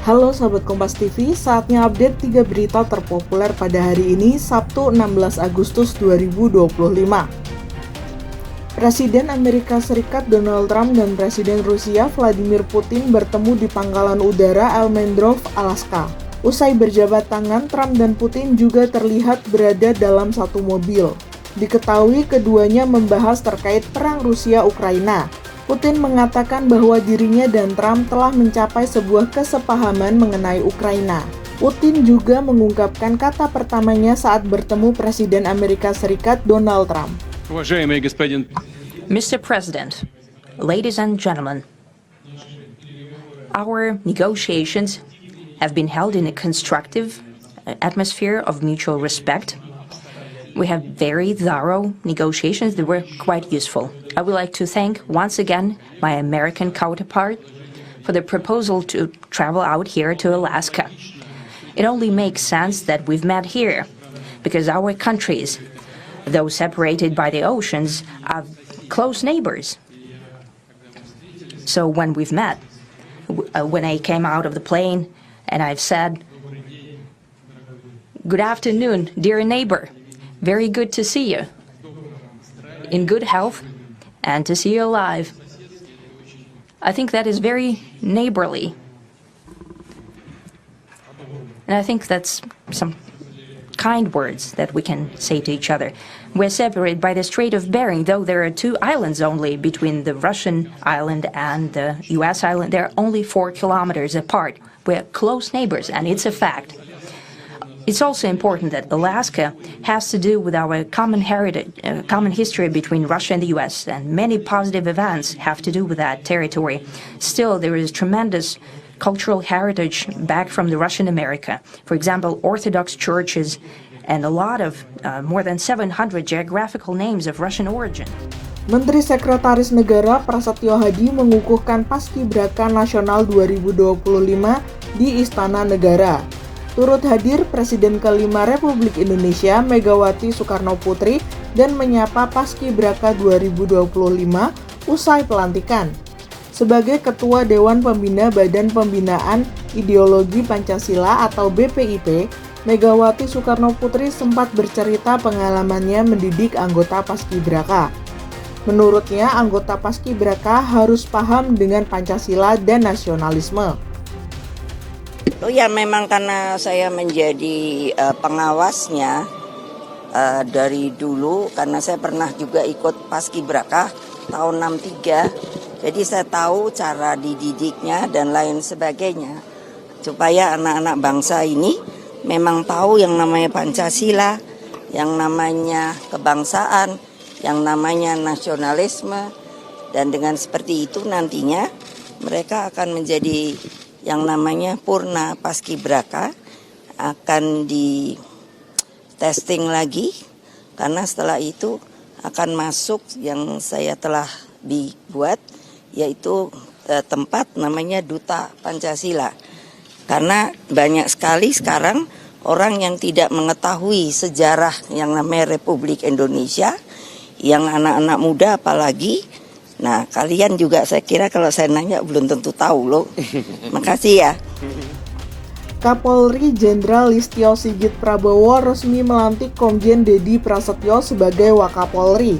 Halo Sobat Kompas TV, saatnya update 3 berita terpopuler pada hari ini, Sabtu 16 Agustus 2025. Presiden Amerika Serikat Donald Trump dan Presiden Rusia Vladimir Putin bertemu di Pangkalan Udara Elmendorf, Alaska. Usai berjabat tangan, Trump dan Putin juga terlihat berada dalam satu mobil. Diketahui keduanya membahas terkait perang Rusia-Ukraina. Putin mengatakan bahwa dirinya dan Trump telah mencapai sebuah kesepahaman mengenai Ukraina. Putin juga mengungkapkan kata pertamanya saat bertemu Presiden Amerika Serikat Donald Trump. Mr. President, ladies and gentlemen, our negotiations have been held in a constructive atmosphere of mutual respect. We have very thorough negotiations that were quite useful. I would like to thank once again my American counterpart for the proposal to travel out here to Alaska. It only makes sense that we've met here because our countries, though separated by the oceans, are close neighbors. So when we've met, when I came out of the plane and I've said, "Good afternoon, dear neighbor. Very good to see you, in good health, and to see you alive." I think that is very neighborly. And I think that's some kind words that we can say to each other. We're separated by the Strait of Bering, though there are 2 islands only between the Russian island and the US island. They're only 4 kilometers apart. We're close neighbors, and it's a fact. It's also important that Alaska has to do with our common heritage, common history between Russia and the U.S., and many positive events have to do with that territory. Still, there is tremendous cultural heritage back from the Russian America. For example, Orthodox churches and a lot of more than 700 geographical names of Russian origin. Menteri Sekretaris Negara Prasetyo Hadi mengukuhkan Paskibraka Nasional 2025 di Istana Negara. Turut hadir Presiden ke-5 Republik Indonesia Megawati Soekarno Putri dan menyapa Paskibraka 2025 usai pelantikan. Sebagai Ketua Dewan Pembina Badan Pembinaan Ideologi Pancasila atau BPIP, Megawati Soekarno Putri sempat bercerita pengalamannya mendidik anggota Paskibraka. Menurutnya, anggota Paskibraka harus paham dengan Pancasila dan nasionalisme. Oh ya, memang karena saya menjadi pengawasnya dari dulu, karena saya pernah juga ikut Paskibraka tahun 63. Jadi saya tahu cara dididiknya dan lain sebagainya. Supaya anak-anak bangsa ini memang tahu yang namanya Pancasila, yang namanya kebangsaan, yang namanya nasionalisme. Dan dengan seperti itu nantinya mereka akan menjadi yang namanya Purna Paskibraka, akan di testing lagi karena setelah itu akan masuk yang saya telah dibuat, yaitu tempat namanya Duta Pancasila. Karena banyak sekali sekarang orang yang tidak mengetahui sejarah yang namanya Republik Indonesia, yang anak-anak muda apalagi. Nah, kalian juga saya kira kalau saya nanya belum tentu tahu loh. Makasih ya. Kapolri Jenderal Listio Sigit Prabowo resmi melantik Komjen Dedi Prasetyo sebagai Wakapolri.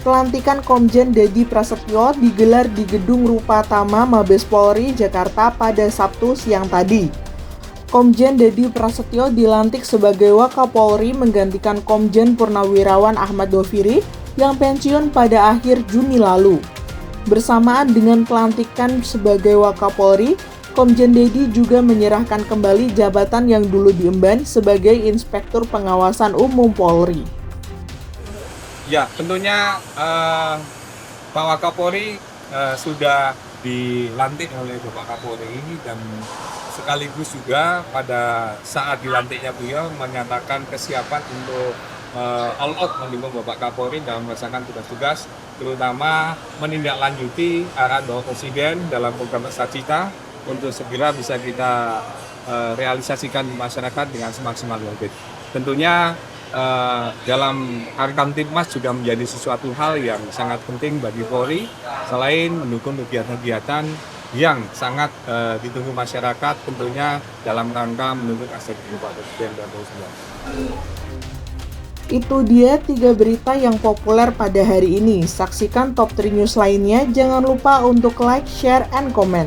Pelantikan Komjen Dedi Prasetyo digelar di Gedung Rupatama Mabes Polri, Jakarta pada Sabtu siang tadi. Komjen Dedi Prasetyo dilantik sebagai Wakapolri menggantikan Komjen Purnawirawan Ahmad Doviri yang pensiun pada akhir Juni lalu. Bersamaan dengan pelantikan sebagai Wakapolri, Komjen Dedi juga menyerahkan kembali jabatan yang dulu diemban sebagai Inspektur Pengawasan Umum Polri. Ya, tentunya Pak Wakapolri sudah dilantik oleh Bapak Kapolri, dan sekaligus juga pada saat dilantiknya beliau menyatakan kesiapan untuk all out mendukung Bapak Kapolri dalam melaksanakan tugas-tugas, terutama menindaklanjuti arahan Bapak Presiden dalam program Cita untuk segera bisa kita realisasikan di masyarakat dengan semaksimal mungkin. Tentunya dalam Hari Kamtipmas juga menjadi sesuatu hal yang sangat penting bagi Polri, selain mendukung kegiatan-kegiatan yang sangat ditunggu masyarakat tentunya dalam rangka menuntut hak asasi Bapak Presiden Prabowo. Itu dia 3 berita yang populer pada hari ini. Saksikan top 3 news lainnya. Jangan lupa untuk like, share, and comment.